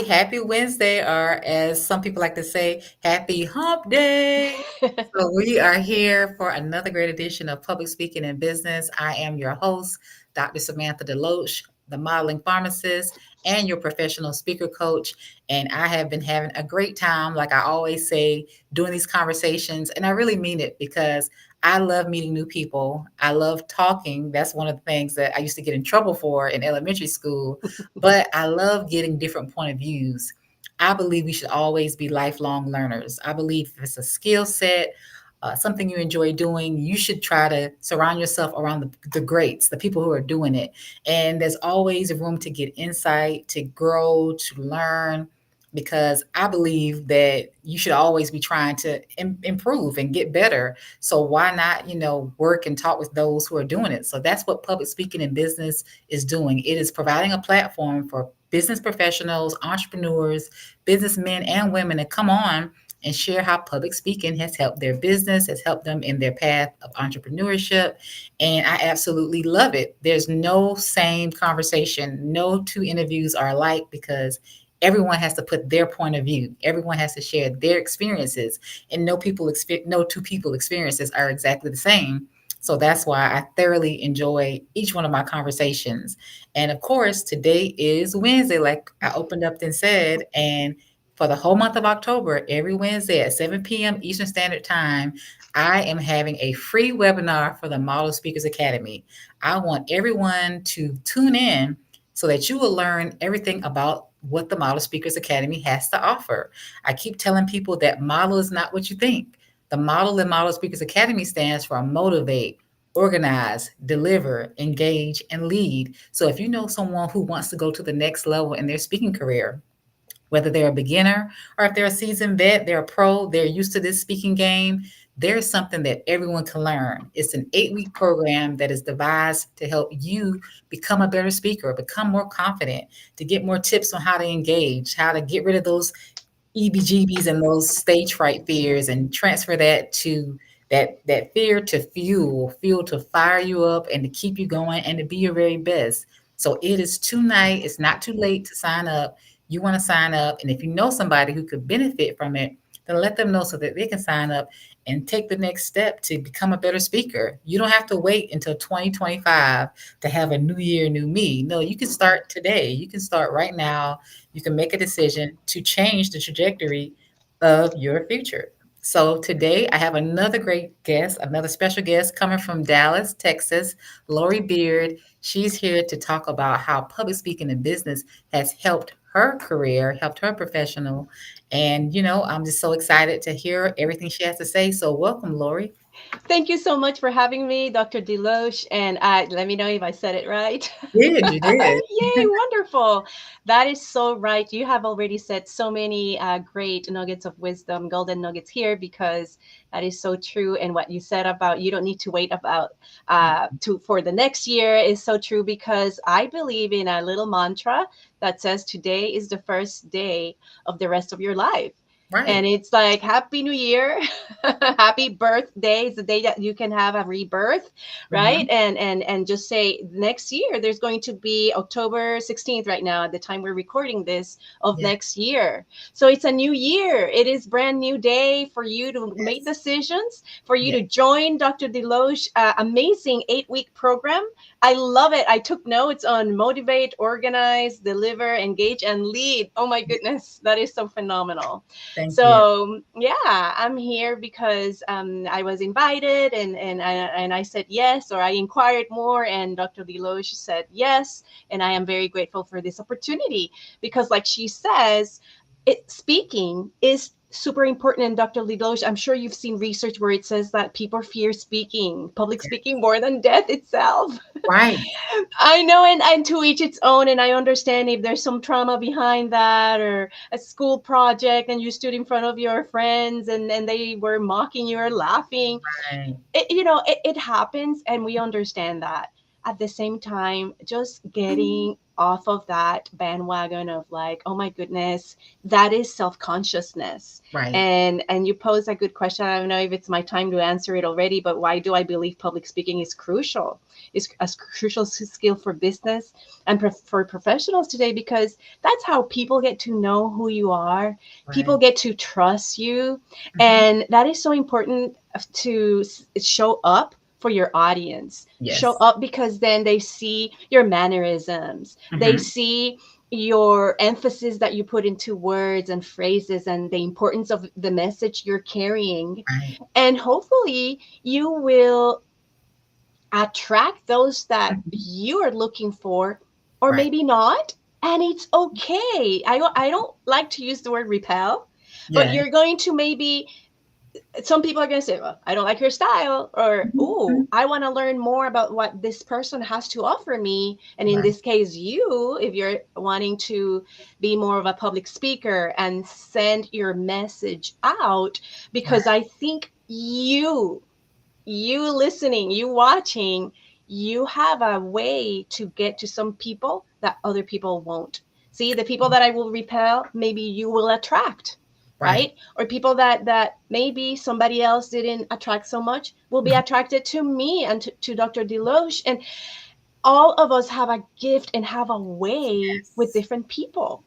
Happy Wednesday, or as some people like to say, happy hump day. So, we are here for another great edition of Public Speaking in Business. I am your host, Dr. Samantha DeLoache, the modeling pharmacist and your professional speaker coach. And I have been having a great time, like I always say, doing these conversations. And I really mean it because I love meeting new people. I love talking. That's one of the things that I used to get in trouble for in elementary school, but I love getting different point of views. I believe we should always be lifelong learners. I believe if it's a skill set, something you enjoy doing, you should try to surround yourself around the greats, the people who are doing it. And there's always room to get insight, to grow, to learn, because I believe that you should always be trying to improve and get better. So why not, work and talk with those who are doing it? So that's what public speaking in business is doing. It is providing a platform for business professionals, entrepreneurs, businessmen and women to come on and share how public speaking has helped their business, has helped them in their path of entrepreneurship. And I absolutely love it. There's no same conversation. No two interviews are alike because everyone has to put their point of view. Everyone has to share their experiences, and no two people experiences are exactly the same. So that's why I thoroughly enjoy each one of my conversations. And of course, today is Wednesday, like I opened up and said, and for the whole month of October, every Wednesday at 7 p.m. Eastern Standard Time, I am having a free webinar for the Model Speakers Academy. I want everyone to tune in so that you will learn everything about what the Model Speakers Academy has to offer. I keep telling people that model is not what you think. The model in Model Speakers Academy stands for motivate, organize, deliver, engage, and lead. So if you know someone who wants to go to the next level in their speaking career, whether they're a beginner or if they're a seasoned vet, they're a pro, they're used to this speaking game, there's something that everyone can learn. It's an 8-week program that is devised to help you become a better speaker, become more confident, to get more tips on how to engage, how to get rid of those EBGBs and those stage fright fears and transfer that to that fear to fuel to fire you up and to keep you going and to be your very best. So it is tonight. It's not too late to sign up. You want to sign up, and if you know somebody who could benefit from it, then let them know so that they can sign up and take the next step to become a better speaker. You don't have to wait until 2025 to have a new year, new me. No, you can start today. You can start right now. You can make a decision to change the trajectory of your future. So today I have another great guest, another special guest coming from Dallas, Texas, Lori Beard. She's here to talk about how public speaking in business has helped her career, helped her professional. And, I'm just so excited to hear everything she has to say. So welcome, Lori. Thank you so much for having me, Dr. DeLoache. And let me know if I said it right. You did. Yay, wonderful. That is so right. You have already said so many great nuggets of wisdom, golden nuggets here, because that is so true. And what you said about you don't need to wait about to for the next year is so true, because I believe in a little mantra that says today is the first day of the rest of your life. And Right. it's like Happy New Year, Happy Birthday is the day that you can have a rebirth, right? Mhm. And just say next year there's going to be October 16th right now at the time we're recording this of Yeah. next year. So it's a new year. It is brand new day for you to make Yes. decisions, for you Yeah. to join Dr. Deloche amazing 8-week program. I love it. I took notes on motivate, organize, deliver, engage, and lead. Oh my Yeah. goodness, that is so phenomenal. Thank you. So yeah, I'm here because I was invited, and I said yes, or I inquired more, and Dr. Deloche said yes, and I am very grateful for this opportunity, because, like she says, speaking is super important. And Dr. Deloche, I'm sure you've seen research where it says that people fear speaking, public Yeah. speaking, more than death itself. Right. I know, and to each its own. And I understand if there's some trauma behind that, or a school project, and you stood in front of your friends, and they were mocking you or laughing. Right. It happens, and we understand that. At the same time, just getting off of that bandwagon of like, oh my goodness, that is self-consciousness. Right. And you pose a good question. I don't know if it's my time to answer it already, but why do I believe public speaking is crucial? Is a crucial skill for business and for professionals today, because that's how people get to know who you are. People Right. get to trust you, Hmm. and that is so important to show up for your audience. Show Yes. up because then they see your mannerisms. They Hmm. see your emphasis that you put into words and phrases and the importance of the message you're carrying. Right. And hopefully you will attract those that Hmm. you are looking for, or Right. maybe not. And it's okay. I don't like to use the word repel, but Yeah. you're going to maybe, some people are going to say, well, I don't like your style, or, oh, Mhm. I want to learn more about what this person has to offer me. And in Right. this case, you, if you're wanting to be more of a public speaker and send your message out, because Right. I think you listening, you watching, you have a way to get to some people that other people won't. See, the people that I will repel, maybe you will attract, Right. right? Or people that maybe somebody else didn't attract so much will be Mhm. attracted to me and to Dr. Deloche. And all of us have a gift and have a way with Yes. different people.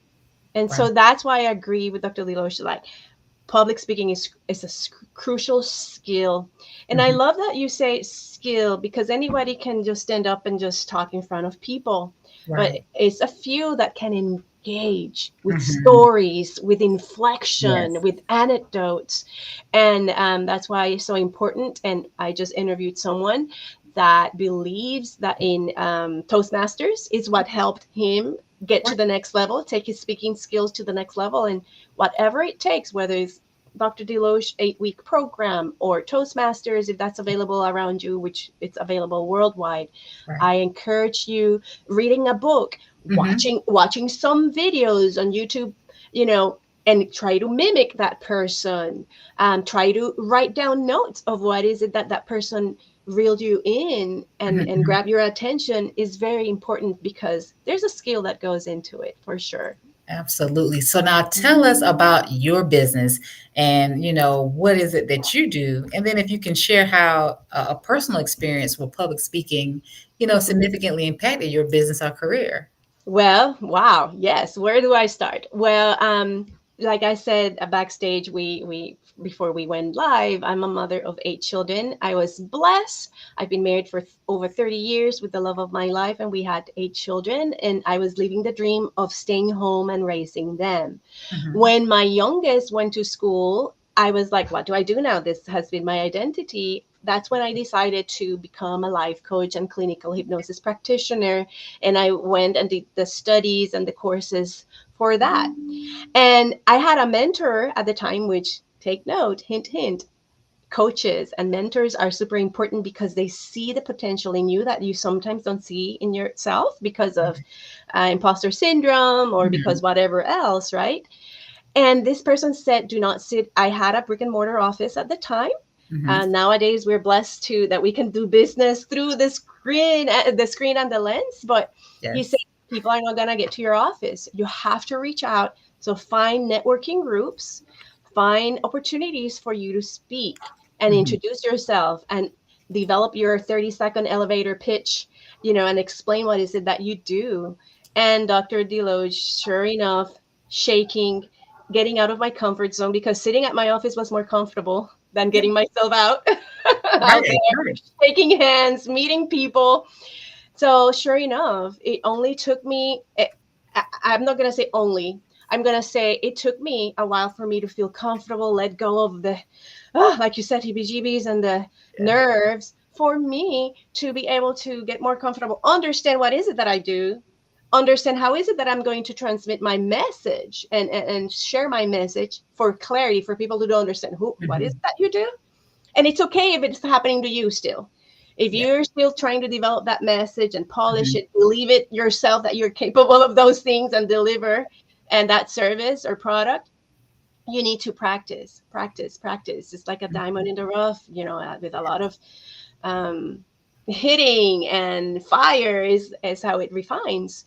And Right. so that's why I agree with Dr. Deloche. Like, public speaking is a crucial skill. And I Hmm. love that you say skill, because anybody can just stand up and just talk in front of people, but Right. it's a few that can engage with Hmm. stories, with inflection, Yes. with anecdotes. And that's why it's so important. And I just interviewed someone that believes that in Toastmasters is what helped him get to Right. the next level, take his speaking skills to the next level. And whatever it takes, whether it's Dr. Deloche 8-week program or Toastmasters, if that's available around you, which it's available worldwide. Right. I encourage you reading a book, Hmm. watching some videos on YouTube, you know, and try to mimic that person. Try to write down notes of what is it that that person reeled you in, and Hmm. grab your attention is very important, because there's a skill that goes into it for sure. Absolutely. So now tell us about your business and, what is it that you do? And then if you can share how a personal experience with public speaking, significantly impacted your business or career. Well, wow, yes. Where do I start? Well, like I said, backstage, we before we went live, I'm a mother of 8 children. I was blessed. I've been married for over 30 years with the love of my life, and we had 8 children. And I was living the dream of staying home and raising them. Hmm. When my youngest went to school, I was like, what do I do now? This has been my identity. That's when I decided to become a life coach and clinical hypnosis practitioner. And I went and did the studies and the courses for that. And I had a mentor at the time, which, take note, hint, hint, coaches and mentors are super important, because they see the potential in you that you sometimes don't see in yourself because of imposter syndrome or Hmm. because whatever else, right? And this person said, do not sit. I had a brick and mortar office at the time. Hmm. Nowadays, we're blessed to that we can do business through the screen and the lens. But he said, Yes. people are not gonna get to your office. You have to reach out. So find networking groups, find opportunities for you to speak and Hmm. introduce yourself, and develop your 30-second elevator pitch, and explain what is it that you do. And Dr. Deloge, sure enough, shaking, getting out of my comfort zone, because sitting at my office was more comfortable than Yeah. getting myself out out Right. there, Right. shaking hands, meeting people. So sure enough, it only took me. I'm not gonna say only. I'm gonna say it took me a while for me to feel comfortable, let go of the, like you said, heebie-jeebies and the Yeah. nerves, for me to be able to get more comfortable, understand what is it that I do, understand how is it that I'm going to transmit my message, and share my message for clarity, for people who don't understand what is Hmm. it that you do. And it's okay if it's happening to you still. If Yeah. you're still trying to develop that message and polish Hmm. it, believe it yourself that you're capable of those things and deliver and that service or product, you need to practice, practice, practice. It's like a diamond in the rough, with a lot of um, hitting and fire is how it refines.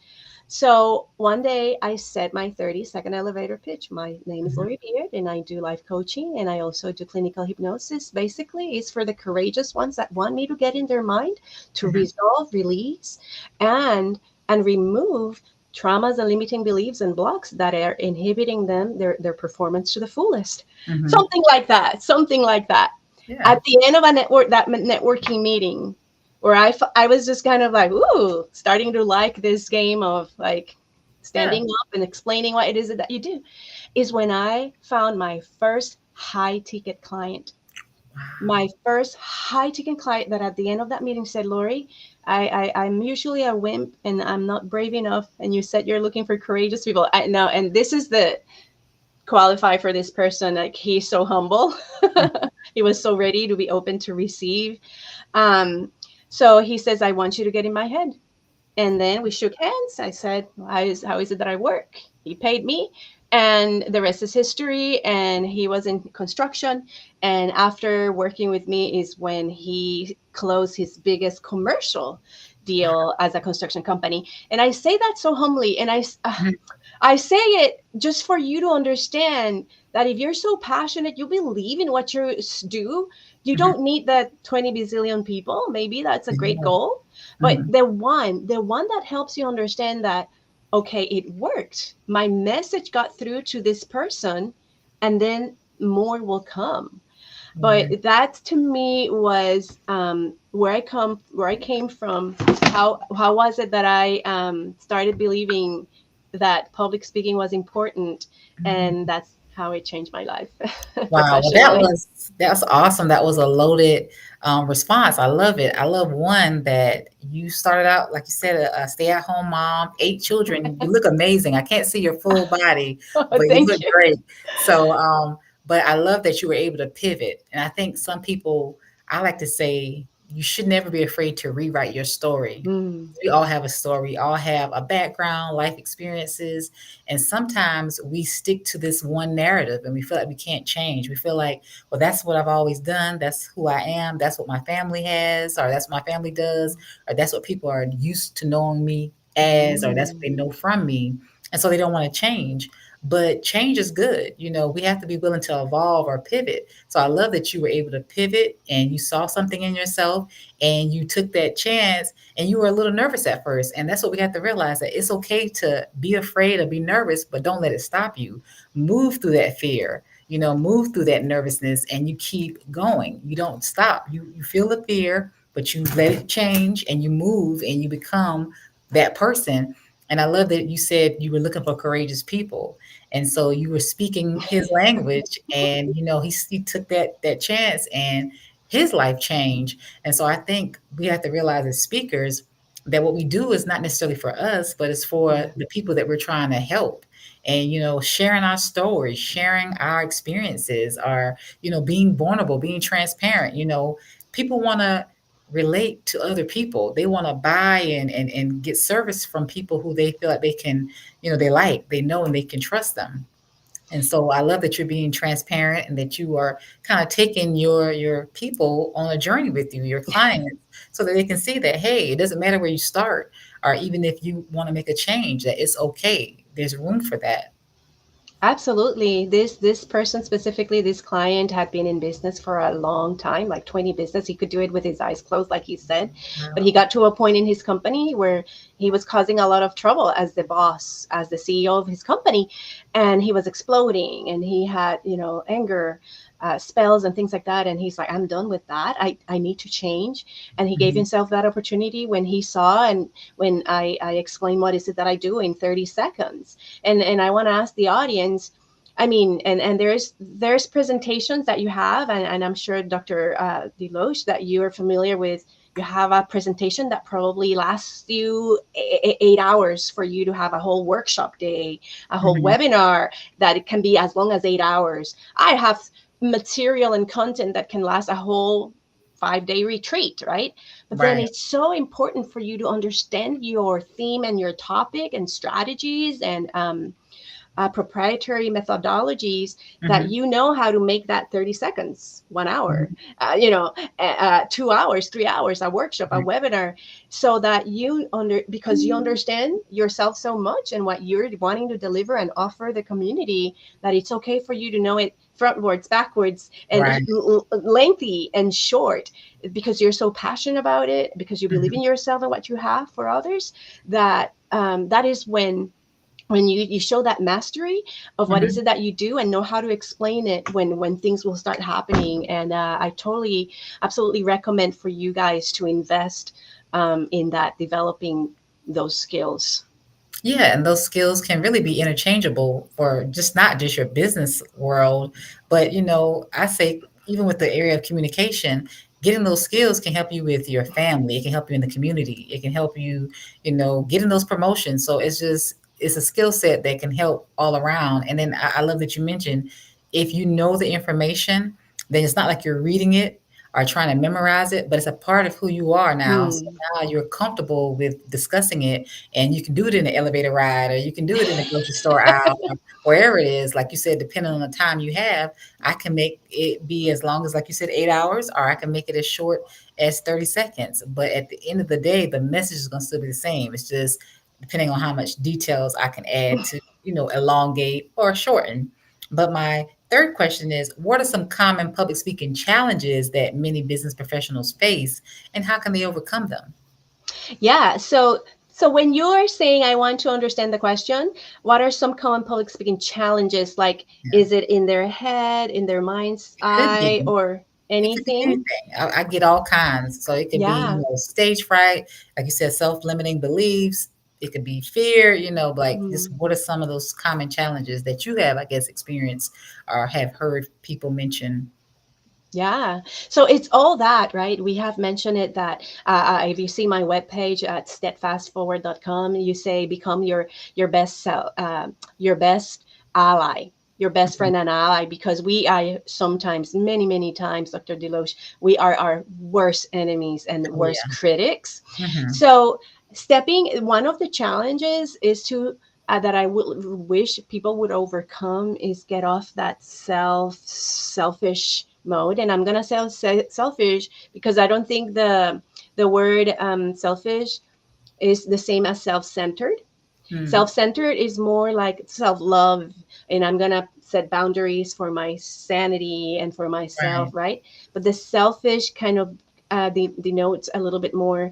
So one day I said my 30-second elevator pitch. My name is Mhm. Lori Beard and I do life coaching and I also do clinical hypnosis. Basically, it's for the courageous ones that want me to get in their mind to Mhm. resolve, release, and and remove traumas and limiting beliefs and blocks that are inhibiting them their performance to the fullest. Mhm. Something like that. Something like that. Yeah. At the end of a networking meeting, where I was just kind of like, ooh, starting to like this game of like Yeah. standing up and explaining what it is that you do, is when I found my first high ticket client. My Wow. first high ticket client that at the end of that meeting said, Lori, I'm usually a wimp and I'm not brave enough. And you said you're looking for courageous people. I know. And this is the qualify for this person. Like he's so humble. Mm. He was so ready to be open to receive. Um, so he says, I want you to get in my head. And then we shook hands. I said, how is it that I work? He paid me. And the rest is history. And he was in construction. And after working with me is when he closed his biggest commercial deal as a construction company. And I say that so humbly. And Mhm. I say it just for you to understand that if you're so passionate, you believe in what you do, you Mhm. don't need that 20 bazillion people. Maybe that's a great Yeah. goal. But Mhm. the one that helps you understand that, okay, it worked. My message got through to this person, and then more will come. Yeah. But that to me was where I came from. How was it that I started believing that public speaking was important, and Mhm. that's how it changed my life Wow, well, professionally. that's awesome. That was a loaded response. I love it. I love one that you started out, like you said, a stay-at-home mom, 8 children. You look amazing. I can't see your full body, Oh, but you thank look you. great. So, but I love that you were able to pivot. And I think some people, I like to say, you should never be afraid to rewrite your story. Mm, We all have a story. We all have a background, life experiences, and sometimes we stick to this one narrative and we feel like we can't change. We feel like, well, that's what I've always done. That's who I am. That's what my family has, or that's what my family does, or that's what people are used to knowing me as, or that's what they mm, know from me. And so they don't want to change. But change is good. We have to be willing to evolve or pivot. So I love that you were able to pivot and you saw something in yourself and you took that chance and you were a little nervous at first. And that's what we have to realize, that it's okay to be afraid or be nervous, but don't let it stop you. Move through that fear, move through that nervousness, and you keep going. You don't stop. You feel the fear, but you let it change and you move and you become that person. And I love that you said you were looking for courageous people. And so you were speaking his language, and he took that chance, and his life changed. And so I think we have to realize as speakers that what we do is not necessarily for us, but it's for yeah. the people that we're trying to help. And, sharing our stories, sharing our experiences, our, being vulnerable, being transparent. People want to relate to other people. They want to buy and get service from people who they feel like they can, they know, and they can trust them. And so I love that you're being transparent and that you are kind of taking your people on a journey with you, your clients, so that they can see that, hey, it doesn't matter where you start, or even if you want to make a change, that it's okay. There's room for that. Absolutely. This person specifically, this client had been in business for a long time, like 20 business. He could do it with his eyes closed, like he said. But he Wow. got to a point in his company where he was causing a lot of trouble as the boss, as the CEO of his company, and he was exploding and he had, anger spells and things like that. And he's like, I'm done with that. I need to change. And he gave Mhm. himself that opportunity when he saw and when I explained what is it that I do in 30 seconds. And I want to ask the audience, I mean, and there's presentations that you have, and I'm sure Dr. DeLoache that you are familiar with. You have a presentation that probably lasts you 8 hours for you to have a whole workshop day, a whole Mhm. webinar that it can be as long as 8 hours. I have material and content that can last a whole 5 day retreat, right? But then Right. it's so important for you to understand your theme and your topic and strategies and proprietary methodologies that Mhm. you know how to make that 30 seconds, 1 hour, Mhm. 2 hours, 3 hours, a workshop, a Right. webinar, so that because you understand yourself so much and what you're wanting to deliver and offer the community, that it's okay for you to know it frontwards, backwards, and Right. lengthy and short, because you're so passionate about it, because you believe in Mhm. yourself and what you have for others, that that is when you show that mastery of what is Mhm. it that you do and know how to explain it when things will start happening. And I totally, absolutely recommend for you guys to invest in that, developing those skills. Yeah, and those skills can really be interchangeable for just not just your business world, but I say even with the area of communication, getting those skills can help you with your family. It can help you in the community. It can help you, getting those promotions. So it's a skill set that can help all around. And then I love that you mentioned if you know the information, then it's not like you're reading it or trying to memorize it, but it's a part of who you are now. So Hmm. now you're comfortable with discussing it and you can do it in the elevator ride or you can do it in the grocery store aisle or wherever it is. Like you said, depending on the time you have, I can make it be as long as, like you said, 8 hours, or I can make it as short as 30 seconds. But at the end of the day, the message is going to still be the same. It's just depending on how much details I can add to, elongate or shorten. But my third question is, what are some common public speaking challenges that many business professionals face, and how can they overcome them? Yeah. So when you're saying, I want to understand the question, what are some common public speaking challenges? Like, Yeah. is it in their head, in their mind's It could eye, be. or It could be anything? anything. I get all kinds. So it could be, Yeah. stage fright, like you said, self-limiting beliefs. It could be fear, like just Mm. what are some of those common challenges that you have, I guess, experienced or have heard people mention? Yeah. So it's all that, right? We have mentioned it that if you see my webpage at steadfastforward.com, you say become your best self, your best ally, your best Mhm. friend and ally, because we are sometimes, many, many times, Dr. Deloche, we are our worst enemies and Oh, worst yeah. critics. Mhm. So one of the challenges is to that I would wish people would overcome is get off that selfish mode. And I'm gonna say selfish because I don't think the word selfish is the same as self-centered. Mm. Self-centered is more like self-love, and I'm gonna set boundaries for my sanity and for myself, Right. right? But the selfish kind of denotes a little bit more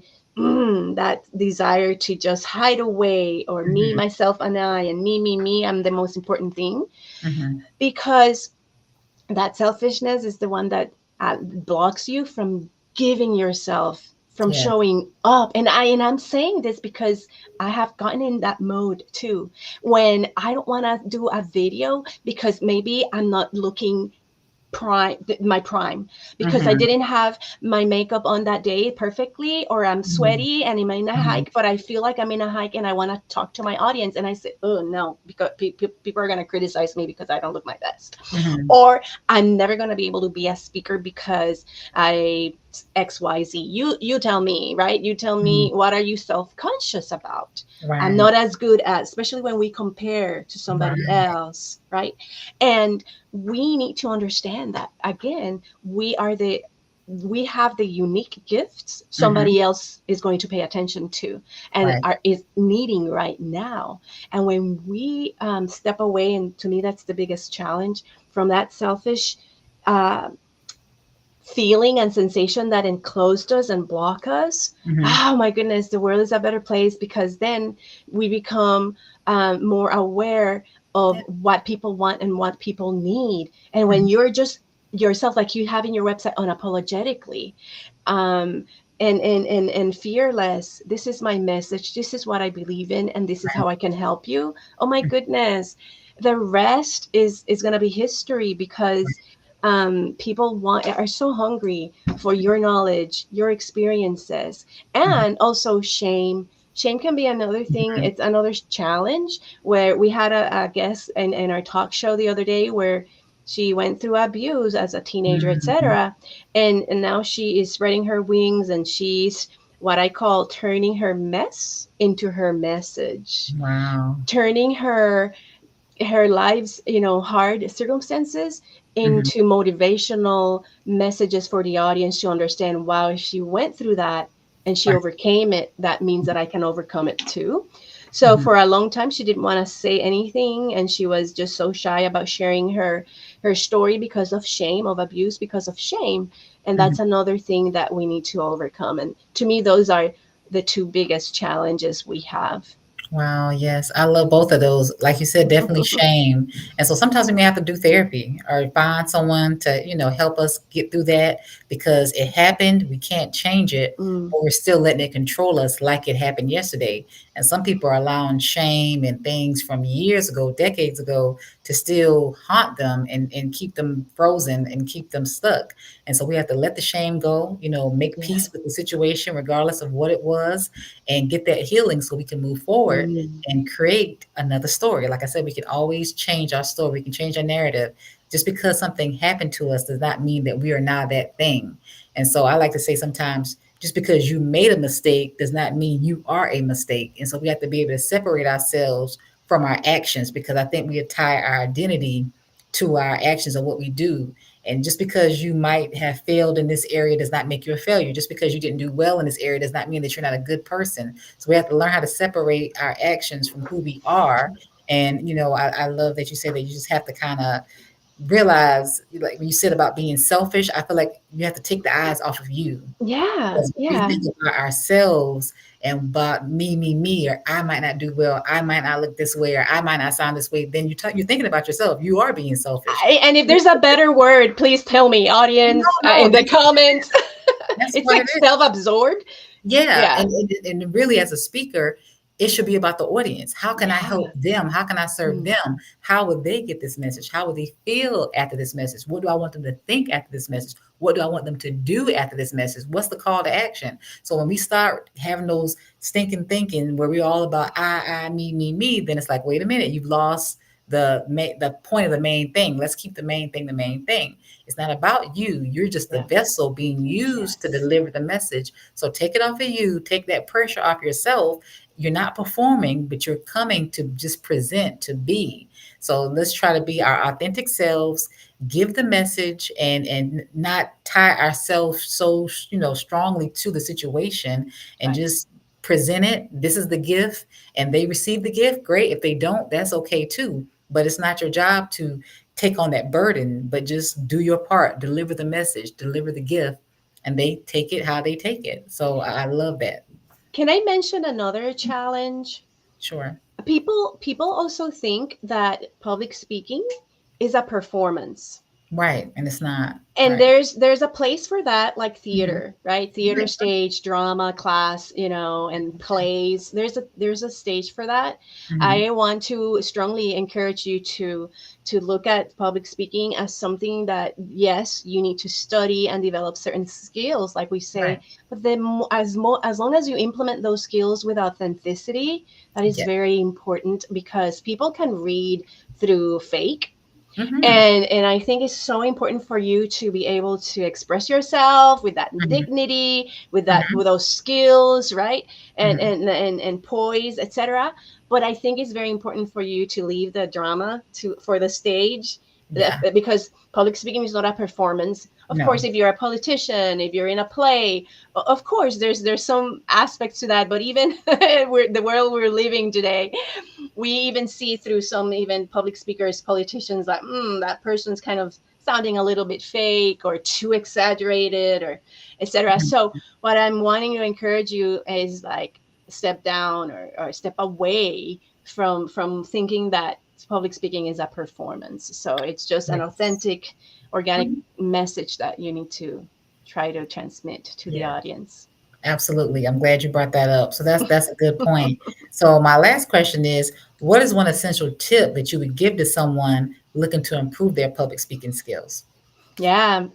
that desire to just hide away, or me, Mhm. myself, and I, and me, I'm the most important thing, Mhm. because that selfishness is the one that blocks you from giving yourself, from Yes. showing up. And I'm saying this because I have gotten in that mode too, when I don't want to do a video because maybe I'm not looking prime, because I Mhm. didn't have my makeup on that day perfectly, or I'm Mhm. sweaty and I'm in a Mhm. hike, but I feel like I'm in a hike and I want to talk to my audience, and I say, oh no, because people are going to criticize me because I don't look my best, Mhm. or I'm never going to be able to be a speaker because I XYZ. You tell me, right? You tell Mhm. me, what are you self-conscious about? I'm Right. not as good as, especially when we compare to somebody Right. else, right? And we need to understand that, again, we have the unique gifts Mhm. somebody else is going to pay attention to and Right. is needing right now. And when we step away, and to me that's the biggest challenge, from that selfish uh, feeling and sensation that enclosed us and block us, Mhm. oh my goodness, the world is a better place, because then we become more aware Yeah. of what people want and what people need. And when Mhm. you're just yourself, like you have in your website, unapologetically, um, and fearless, this is my message, this is what I believe in, and this is how Right. I can help you. Oh my goodness, the rest is going to be history, because people are so hungry for your knowledge, your experiences, Mhm. and also shame can be another thing. Mhm. It's another challenge, where we had a guest in our talk show the other day, where she went through abuse as a teenager, Mhm. etc. And now she is spreading her wings, and she's what I call turning her mess into her message, Wow. turning her her life's, hard circumstances Mhm. into motivational messages for the audience to understand, wow, if she went through that and she Right. overcame it, that means that I can overcome it too. So Mhm. for a long time she didn't want to say anything, and she was just so shy about sharing her story because of shame, of abuse because of shame. And Mhm. that's another thing that we need to overcome. And to me, those are the two biggest challenges we have. Wow, yes. I love both of those. Like you said, definitely shame. And so sometimes we may have to do therapy or find someone to, help us get through that because it happened. We can't change it, Mm, but we're still letting it control us like it happened yesterday. And some people are allowing shame and things from years ago, decades ago, to still haunt them and keep them frozen and keep them stuck. And so we have to let the shame go, make yeah. peace with the situation, regardless of what it was, and get that healing so we can move forward Mm, and create another story. Like I said, we can always change our story, we can change our narrative. Just because something happened to us does not mean that we are now that thing. And so I like to say sometimes just because you made a mistake does not mean you are a mistake. And so we have to be able to separate ourselves from our actions because I think we tie our identity to our actions and what we do. And just because you might have failed in this area does not make you a failure. Just because you didn't do well in this area does not mean that you're not a good person. So we have to learn how to separate our actions from who we are. And, I love that you said that you just have to kind of realize, like when you said about being selfish, I feel like you have to take the eyes off of you. yeah, Because when we yeah. think about ourselves and about me, or I might not do well, I might not look this way, or I might not sound this way, then you're thinking about yourself. You are being selfish. And if there's a better word, please tell me, No, audience, no, in the comments. that's It's what it like is. self-absorbed. Yeah, Yeah, and really as a speaker, it should be about the audience. How can I yeah. help them? How can I serve Mm, them? How would they get this message? How would they feel after this message? What do I want them to think after this message? What do I want them to do after this message? What's the call to action? So when we start having those stinking thinking where we're all about I, me, then it's like, wait a minute, you've lost the point of the main thing. Let's keep the main thing the main thing. It's not about you. You're just the yeah. vessel being used to Yes. deliver the message. So take it off of you, take that pressure off yourself. You're not performing, but you're coming to just present, to be. So let's try to be our authentic selves, give the message and not tie ourselves so, strongly to the situation and Right. just present it. This is the gift and they receive the gift. Great. If they don't, that's okay too. But it's not your job to take on that burden, but just do your part, deliver the message, deliver the gift, and they take it how they take it. So I love that. Can I mention another challenge? Sure. People also think that public speaking is a performance. Right. And it's not. And Right. there's a place for that, like Mhm. theater, right? Theater Right. stage, drama class, and plays. There's a stage for that. Mhm. I want to strongly encourage you to look at public speaking as something that, yes, you need to study and develop certain skills, like we say, Right. but then as long as you implement those skills with authenticity, that is Yeah. very important, because people can read through fake. Mhm. And I think it's so important for you to be able to express yourself with that Mhm. dignity, with that, Mhm. with those skills, right? and Mhm. and and poise, etc. But I think it's very important for you to leave the drama to for the stage, Yeah. because public speaking is not a performance. Of No. course, if you're a politician, if you're in a play, of course there's some aspects to that. But even the world we're living today, we even see through some even public speakers, politicians, like, that person's kind of sounding a little bit fake or too exaggerated, or etc. Mhm. So what I'm wanting to encourage you is, like, step down, or step away from thinking that public speaking is a performance. So it's just an Yes. authentic, organic Mhm. message that you need to try to transmit to the Yeah. audience. Absolutely. I'm glad you brought that up. So that's a good point. So my last question is, what is one essential tip that you would give to someone looking to improve their public speaking skills? Yeah,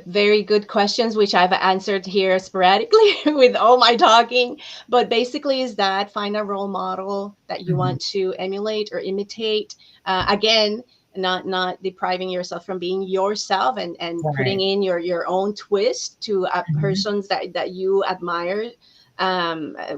very good questions, which I've answered here sporadically with all my talking. But basically, is that find a role model that you Mhm. want to emulate or imitate. Again, not depriving yourself from being yourself, and putting Right. in your own twist to Mhm. persons that you admire,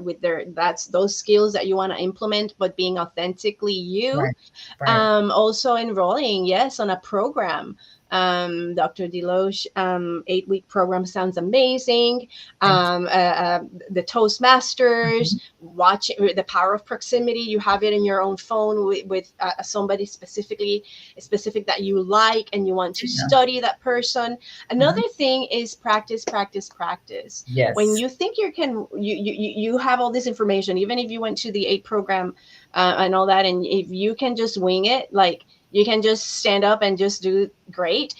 with their, that's those skills that you want to implement, but being authentically you. Right. Right. Also enrolling, yes, on a program. Dr. Deloche, 8-week program sounds amazing. Thank The you. Toastmasters, Mhm. watch the power of proximity. You have it in your own phone with somebody specific that you like, and you want to Yeah. study that person. Another Mhm. thing is practice, practice, practice. When Yes. you think you have all this information, even if you went to the 8 program and all that, and if you can just wing it, like you can just stand up and just do great,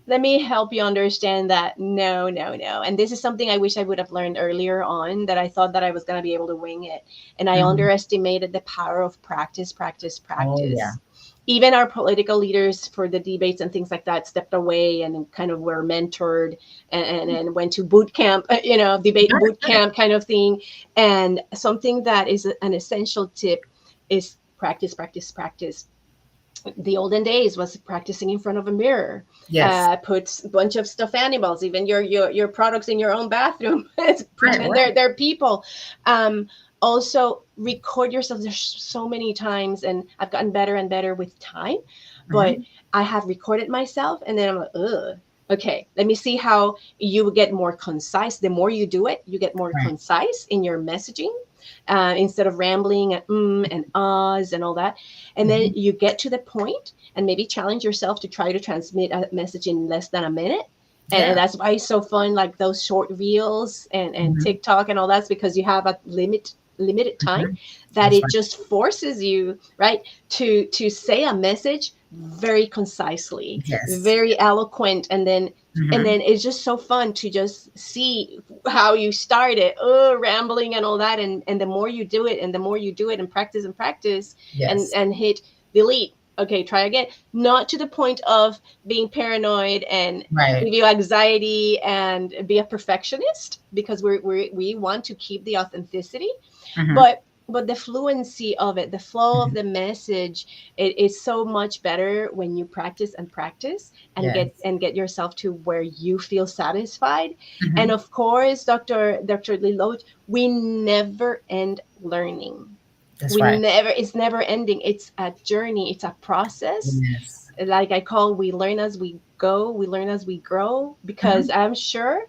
let me help you understand that no, no, no. And this is something I wish I would have learned earlier on, that I thought that I was going to be able to wing it. And I Mhm. underestimated the power of practice, practice, Oh, yeah. practice. Even our political leaders for the debates and things like that stepped away and kind of were mentored, and went to boot camp, debate Right, boot right. camp kind of thing. And something that is an essential tip is practice, practice, practice. The olden days was practicing in front of a mirror. Yes. Put a bunch of stuffed animals, even your products in your own bathroom. Right, Pretend right. they're people. um, Also record yourself. There's so many times, and I've gotten better and better with time, but Mhm. I have recorded myself, and then I'm like, ugh, okay, let me see how you get more concise. The more you do it, you get more Right. concise in your messaging, instead of rambling and ahs and all that. And then Mhm. you get to the point, and maybe challenge yourself to try to transmit a message in less than a minute. And Yeah. that's why it's so fun, like those short reels and Mhm. TikTok and all that's because you have a limited time, Mhm. that That's it right. just forces you, right, to say a message very concisely, Yes. very eloquent, and then Mhm. it's just so fun to just see how you started, oh, rambling and all that. And the more you do it, and the more you do it and practice, Yes. and hit delete, okay, try again, not to the point of being paranoid and Right. give you anxiety and be a perfectionist, because we want to keep the authenticity, Mhm. but the fluency of it, the flow of Mhm. the message, it is so much better when you practice and practice, and get Yes. and get yourself to where you feel satisfied. And Mhm. of course, Dr. Lilot, we never end learning. That's We right. never It's never ending. It's a journey, it's a process. Yes. Like I call, we learn as we go, we learn as we grow, because Mhm. I'm sure,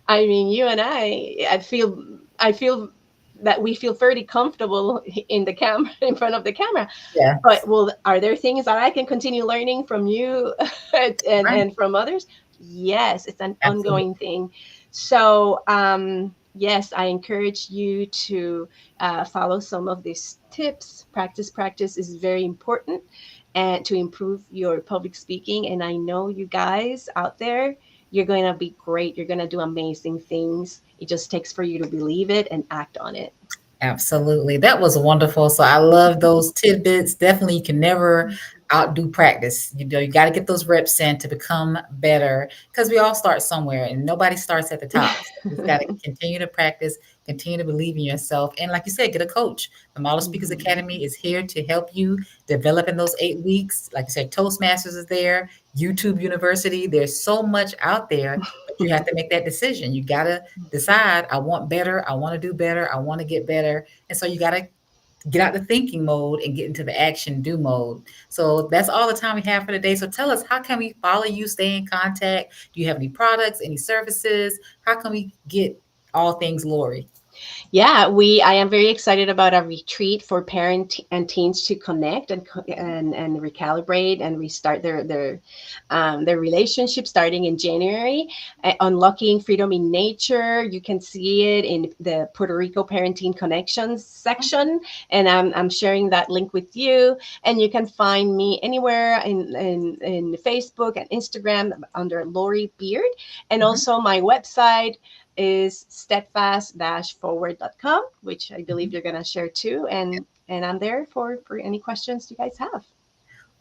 I mean, you and I feel that we feel fairly comfortable in the camera, in front of the camera. Yeah. But well, are there things that I can continue learning from you and Right. and from others? Yes, it's an Absolutely. ongoing thing. So yes, I encourage you to follow some of these tips. Practice, practice is very important, and to improve your public speaking. And I know you guys out there, you're going to be great. You're going to do amazing things. It just takes for you to believe it and act on it. Absolutely. That was wonderful. So I love those tidbits. Definitely, you can never outdo practice. You know, you got to get those reps in to become better because we all start somewhere and nobody starts at the top. So you just got to continue to practice, continue to believe in yourself. And like you said, get a coach. The Model Speakers Mhm. Academy is here to help you develop in those 8 weeks. Like you said, Toastmasters is there, YouTube University. There's so much out there, but you have to make that decision. You got to decide, I want better, I want to do better, I want to get better. And so you got to get out the thinking mode and get into the action do mode. So that's all the time we have for today. So tell us, how can we follow you, stay in contact? Do you have any products, any services? How can we get all things Lori? Yeah, I am very excited about a retreat for parent and teens to connect and recalibrate and restart their relationship starting in January. Unlocking freedom in nature. You can see it in the Puerto Rico Parenting Connections section, and I'm sharing that link with you. And you can find me anywhere in Facebook and Instagram under Lori Beard, and Mhm, also my website is steadfast-forward.com, which I believe mhm. you're going to share too. And I'm there for any questions you guys have.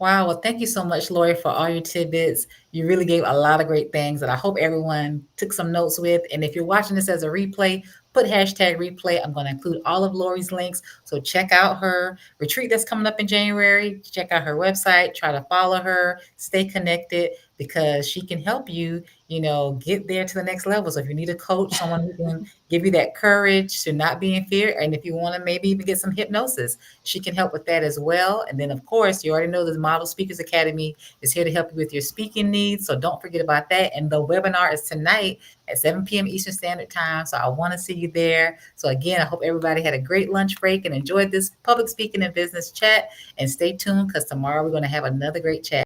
Wow. Well, thank you so much, Lori, for all your tidbits. You really gave a lot of great things that I hope everyone took some notes with. And if you're watching this as a replay, put hashtag replay. I'm going to include all of Lori's links. So check out her retreat that's coming up in January. Check out her website. Try to follow her. Stay connected because she can help you get there to the next level. So if you need a coach, someone who can give you that courage to not be in fear, and if you want to maybe even get some hypnosis, she can help with that as well. And then, of course, you already know the Model Speakers Academy is here to help you with your speaking needs. So don't forget about that. And the webinar is tonight at 7 p.m. Eastern Standard Time. So I want to see you there. So again, I hope everybody had a great lunch break and enjoyed this public speaking and business chat. And stay tuned because tomorrow we're going to have another great chat.